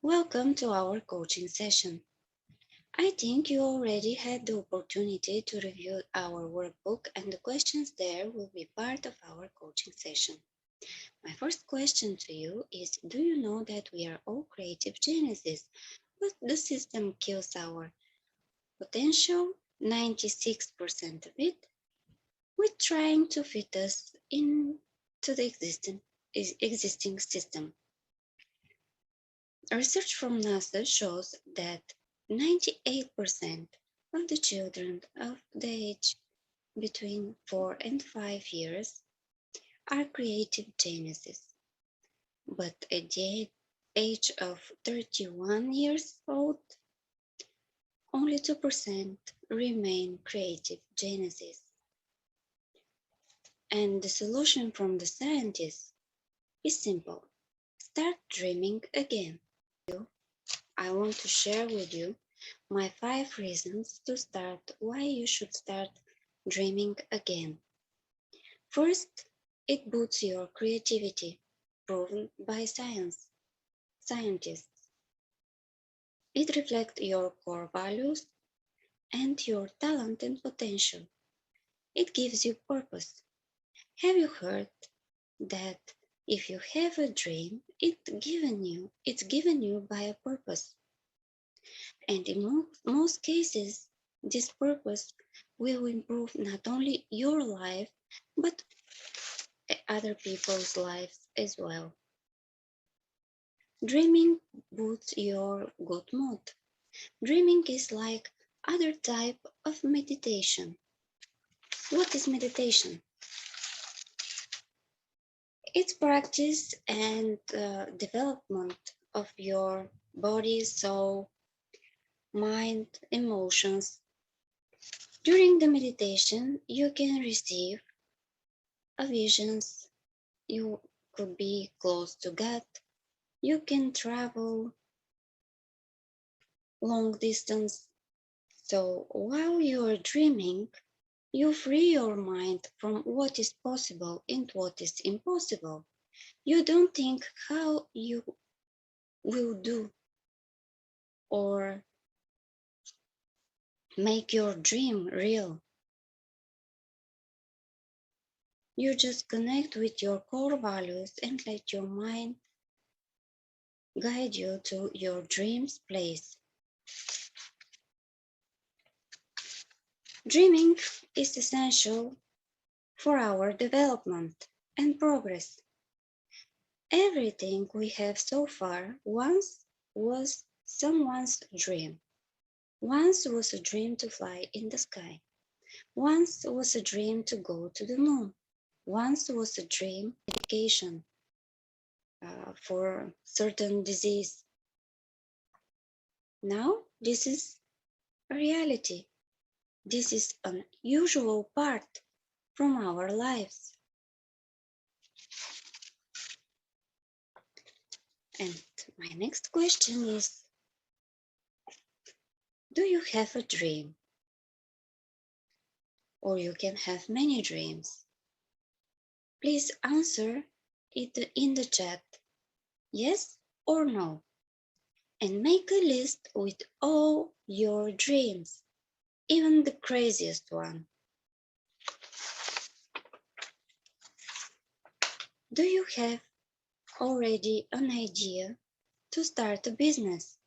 Welcome to our coaching session. I think you already had the opportunity to review our workbook, and the questions there will be part of our coaching session. My first question to you is: do you know that we are all creative geniuses, but the system kills our potential, 96% of it, with trying to fit us into the existing system? Research from NASA shows that 98% of the children of the age between 4 and 5 years are creative geniuses, but at the age of 31 years old, only 2% remain creative geniuses. And the solution from the scientists is simple: start dreaming again. I want to share with you my 5 reasons to start why you should start dreaming again. First, it boosts your creativity, proven by scientists. It reflects your core values and your talent and potential. It gives you purpose. Have you heard that if you have a dream, it's given you by a purpose? And in most cases, this purpose will improve not only your life, but other people's lives as well. Dreaming boosts your good mood. Dreaming is like other type of meditation. What is meditation? It's practice and development of your body, soul, mind, emotions. During the meditation, you can receive visions. You could be close to God. You can travel long distance. So while you are dreaming, you free your mind from what is possible and what is impossible. You don't think how you will do or make your dream real. You just connect with your core values and let your mind guide you to your dream's place. Dreaming is essential for our development and progress. Everything we have so far once was someone's dream. Once was a dream to fly in the sky. Once was a dream to go to the moon. Once was a dream medication for certain disease. Now this is a reality. This is an usual part from our lives. And my next question is: do you have a dream? Or you can have many dreams. Please answer it in the chat, yes or no, and make a list with all your dreams, even the craziest one. Do you have already an idea to start a business?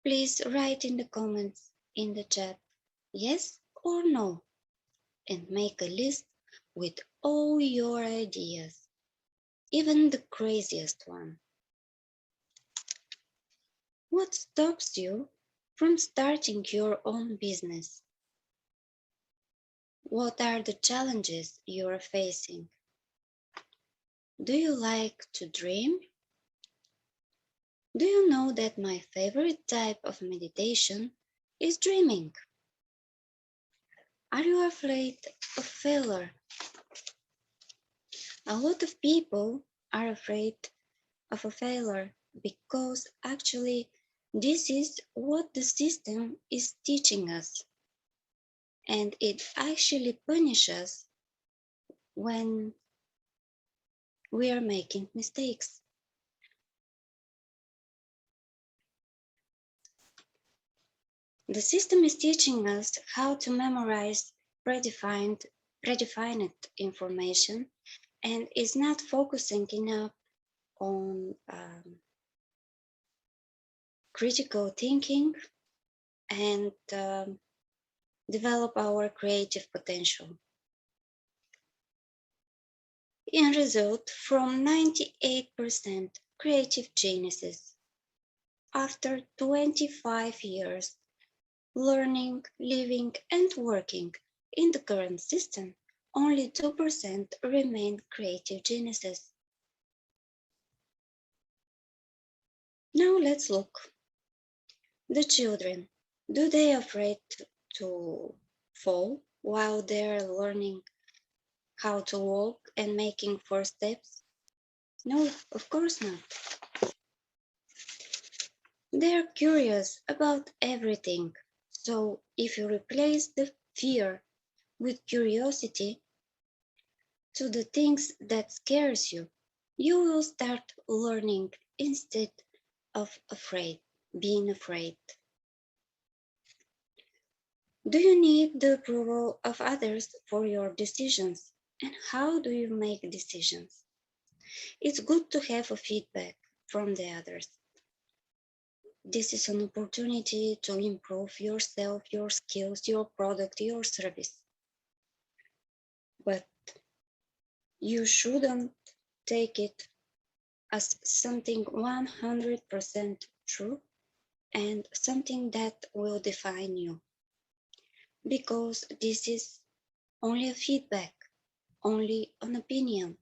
Please write in the comments in the chat, yes or no, and make a list with all your ideas, even the craziest one. What stops you from starting your own business? What are the challenges you are facing? Do you like to dream? Do you know that my favorite type of meditation is dreaming? Are you afraid of failure? A lot of people are afraid of a failure because actually this is what the system is teaching us, and it actually punishes us when we are making mistakes. The system is teaching us how to memorize predefined information and is not focusing enough on critical thinking and develop our creative potential. In result, from 98% creative geniuses, after 25 years learning, living, and working in the current system, only 2% remain creative geniuses. Now let's look. The children, do they afraid to fall while they're learning how to walk and making first steps? No, of course not. They're curious about everything. So if you replace the fear with curiosity to the things that scares you, you will start learning instead of being afraid. Do you need the approval of others for your decisions? And how do you make decisions? It's good to have a feedback from the others. This is an opportunity to improve yourself, your skills, your product, your service. But you shouldn't take it as something 100% true and something that will define you. Because this is only a feedback, only an opinion,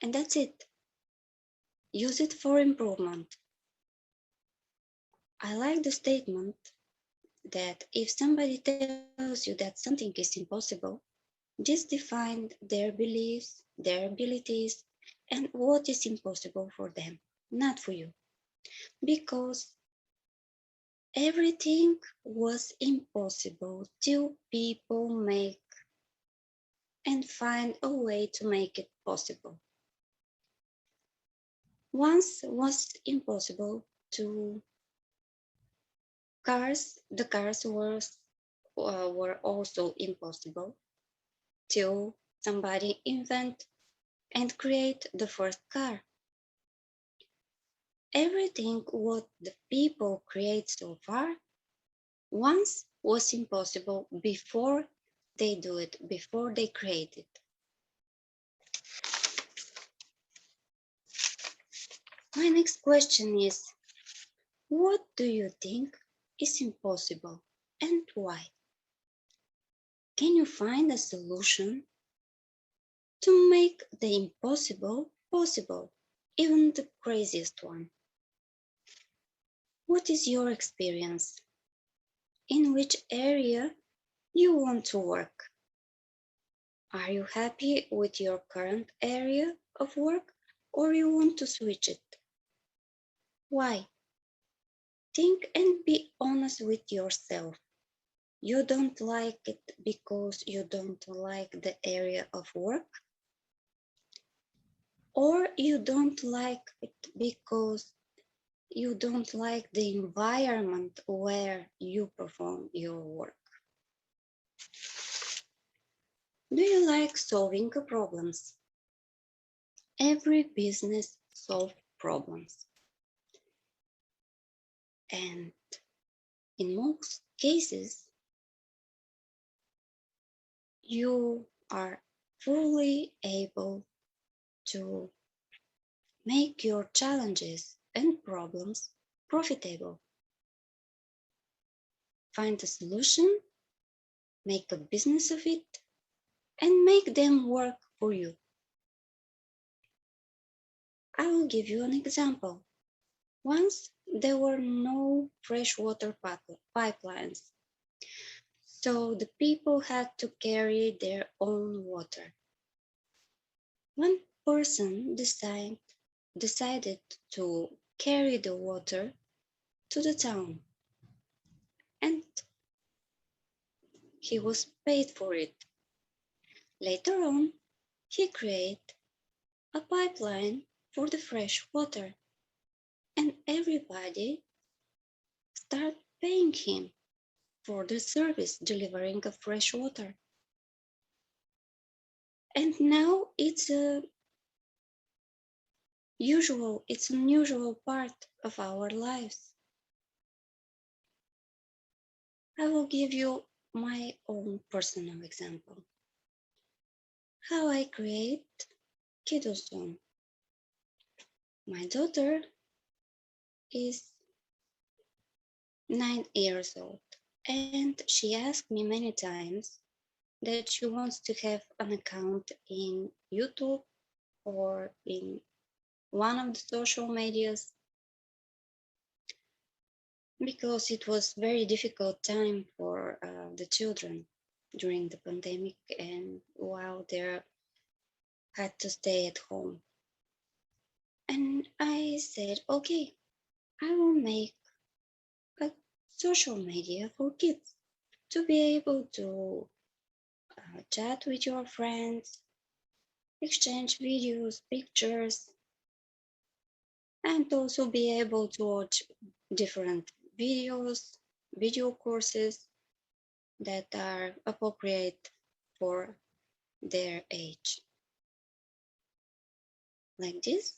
and that's it. Use it for improvement. I like the statement that if somebody tells you that something is impossible, just define their beliefs, their abilities, and what is impossible for them, not for you. Because everything was impossible till people make and find a way to make it possible. Once was impossible to the cars were also impossible till somebody invent and create the first car. Everything what the people create so far once was impossible before they do it, before they create it. My next question is, what do you think is impossible and why? Can you find a solution to make the impossible possible, even the craziest one? What is your experience? In which area you want to work? Are you happy with your current area of work or you want to switch it? Why? Think and be honest with yourself. You don't like it because you don't like the area of work, or you don't like it because you don't like the environment where you perform your work. Do you like solving problems? Every business solves problems. And in most cases, you are fully able to make your challenges and problems profitable. Find a solution, make a business of it, and make them work for you. I will give you an example. Once there were no freshwater pipelines, so the people had to carry their own water. One person decided to carry the water to the town, and he was paid for it. Later on, he created a pipeline for the fresh water, and everybody started paying him. for the service delivering of fresh water. And now it's an unusual part of our lives. I will give you my own personal example. How I create Kiddo Zone. My daughter is 9 years old, and she asked me many times that she wants to have an account in YouTube or in one of the social medias because it was very difficult time for the children during the pandemic and while they had to stay at home. And I said, okay, I will make a social media for kids to be able to chat with your friends, exchange videos, pictures, and also be able to watch different videos, video courses that are appropriate for their age. Like this,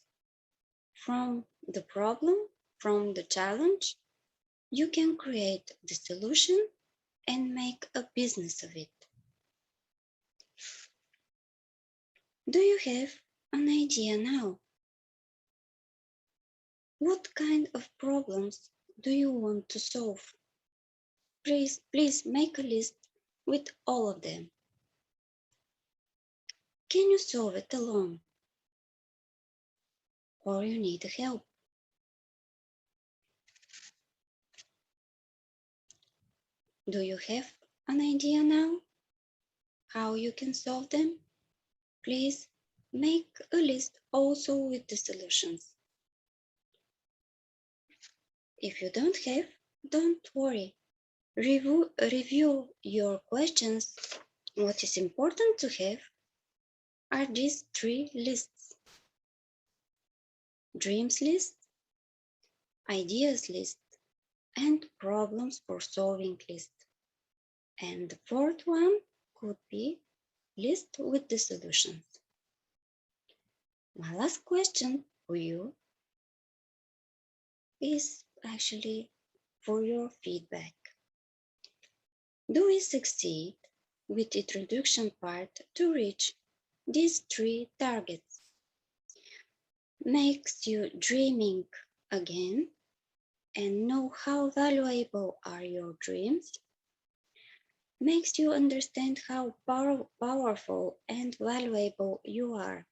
from the problem, from the challenge, you can create the solution and make a business of it. Do you have an idea now? What kind of problems do you want to solve? Please make a list with all of them. Can you solve it alone? Or you need help? Do you have an idea now how you can solve them? Please make a list also with the solutions. If you don't have, don't worry. Review your questions. What is important to have are these 3 lists: dreams list, ideas list, and problems for solving list. And the 4th one could be list with the solutions. My last question for you is actually for your feedback. Do we succeed with the introduction part to reach these 3 targets? Makes you dreaming again and know how valuable are your dreams? Makes you understand how powerful and valuable you are.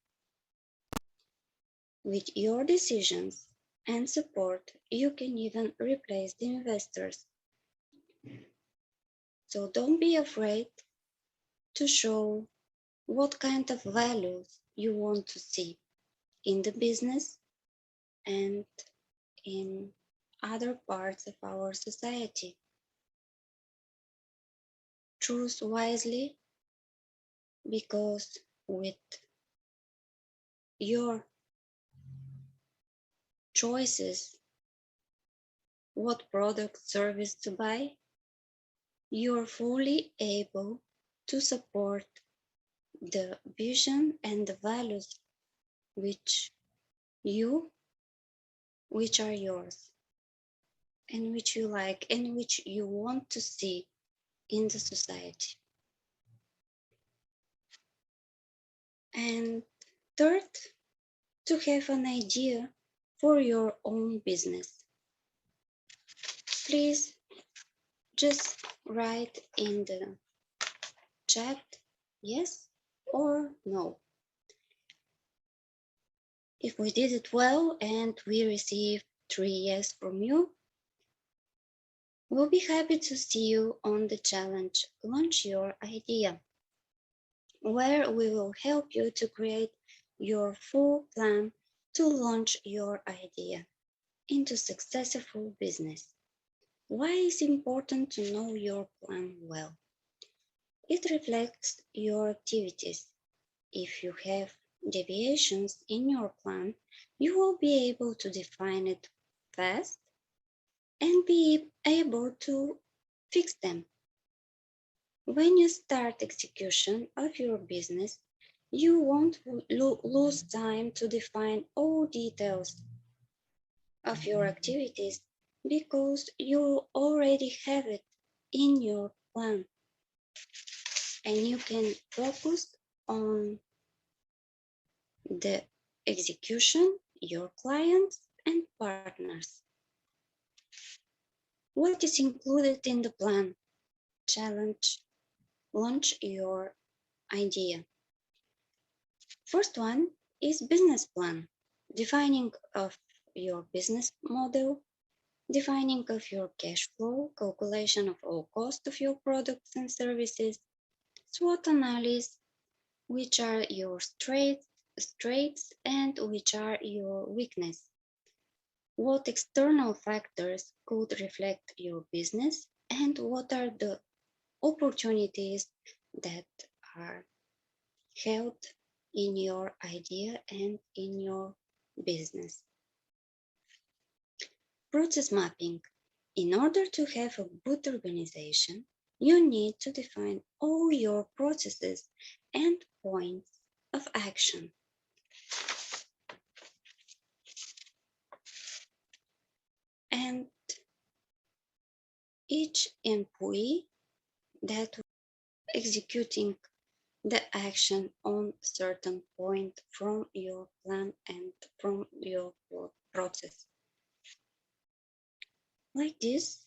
With your decisions and support, you can even replace the investors. So don't be afraid to show what kind of values you want to see in the business and in other parts of our society. Choose wisely, because with your choices, what product service to buy, you're fully able to support the vision and the values which are yours and which you like and which you want to see in the society. And third, to have an idea for your own business. Please just write in the chat yes or no. If we did it well and we received 3 yes from you, we'll be happy to see you on the challenge Launch Your Idea, where we will help you to create your full plan to launch your idea into successful business. Why is it important to know your plan well? It reflects your activities. If you have deviations in your plan, you will be able to define it fast and be able to fix them. When you start execution of your business, you won't lose time to define all details of your activities because you already have it in your plan and you can focus on the execution, your clients, and partners. What is included in the plan? Challenge, launch your idea. First one is business plan, defining of your business model, defining of your cash flow, calculation of all cost of your products and services, SWOT analysis, which are your strengths and which are your weakness. What external factors could reflect your business and what are the opportunities that are held in your idea and in your business. Process mapping. In order to have a good organization, you need to define all your processes and points of action. And each employee that executing the action on certain point from your plan and from your process. Like this,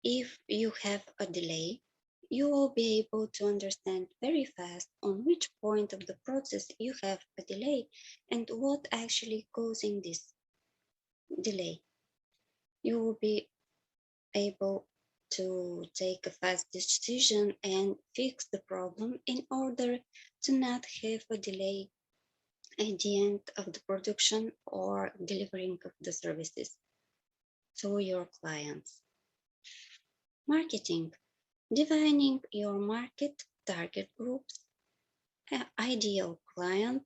if you have a delay, you will be able to understand very fast on which point of the process you have a delay and what actually causing this delay. You will be able to take a fast decision and fix the problem in order to not have a delay at the end of the production or delivering of the services to your clients. Marketing, defining your market target groups, ideal client,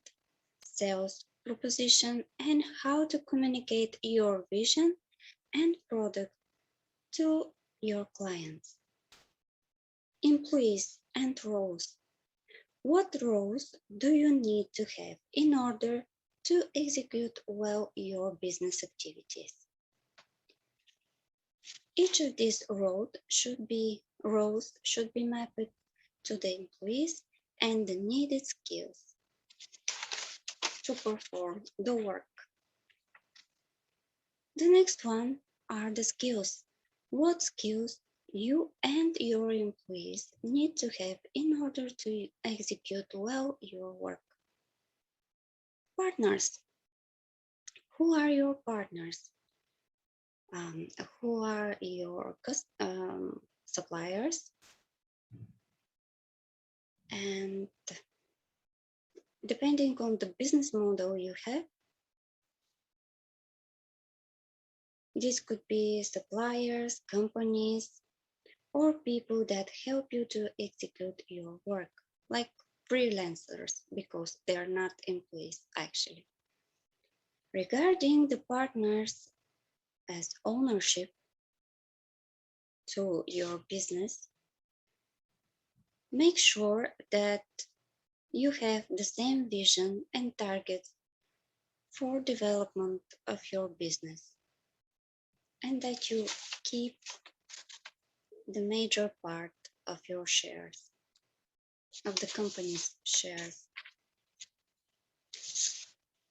sales proposition, and how to communicate your vision and product to your clients. Employees and roles. What roles do you need to have in order to execute well your business activities? Each of these roles should be mapped to the employees and the needed skills to perform the work. The next one are the skills. What skills you and your employees need to have in order to execute well your work. Partners. Who are your partners? Who are your suppliers? And depending on the business model you have, this could be suppliers, companies, or people that help you to execute your work, like freelancers, because they are not employees actually. Regarding the partners as ownership to your business, make sure that you have the same vision and targets for development of your business and that you keep the major part of your shares, of the company's shares.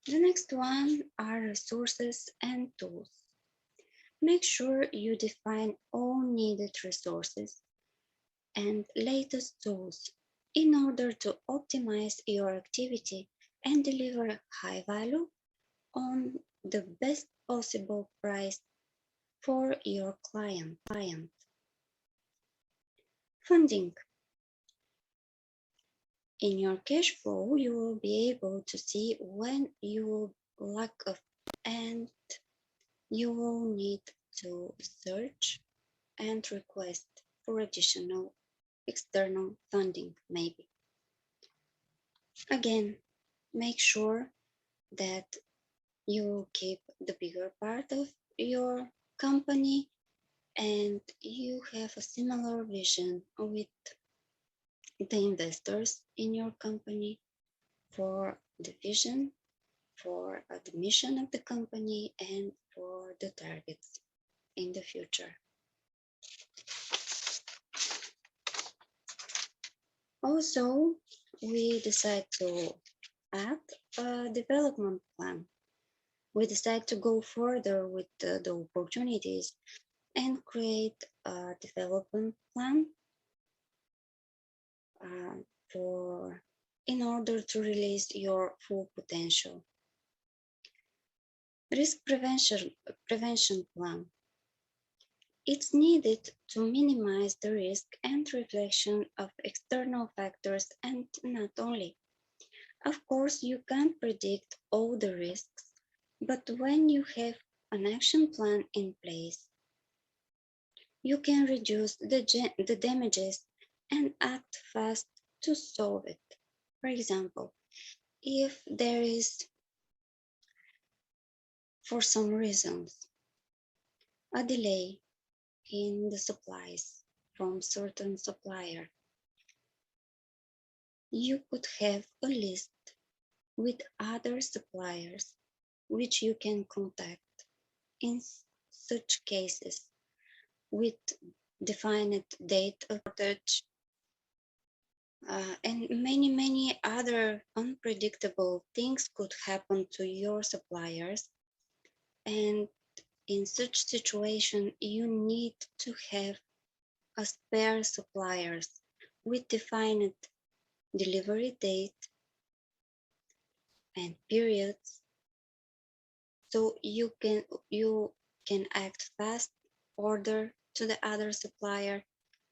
The next one are resources and tools. Make sure you define all needed resources and latest tools in order to optimize your activity and deliver high value on the best possible price for your client. Funding. In your cash flow, you will be able to see when you lack of and you will need to search and request for additional external funding maybe. Again, make sure that you keep the bigger part of your company and you have a similar vision with the investors in your company for the vision, for the mission of the company, and for the targets in the future. Also, we decide to add a development plan. We decide to go further with the opportunities and create a development plan uh, for in order to release your full potential. Risk prevention plan. It's needed to minimize the risk and reflection of external factors, and not only. Of course, you can't predict all the risks, but when you have an action plan in place, you can reduce the damages and act fast to solve it. For example, if there is, for some reasons, a delay in the supplies from certain supplier, you could have a list with other suppliers which you can contact in such cases with defined date of shortage, and many other unpredictable things could happen to your suppliers. And in such situation, you need to have a spare suppliers with defined delivery date and periods, so you can act fast, order to the other supplier,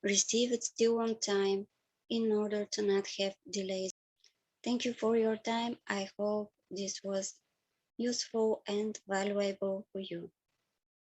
receive it still on time in order to not have delays. Thank you for your time. I hope this was useful and valuable for you.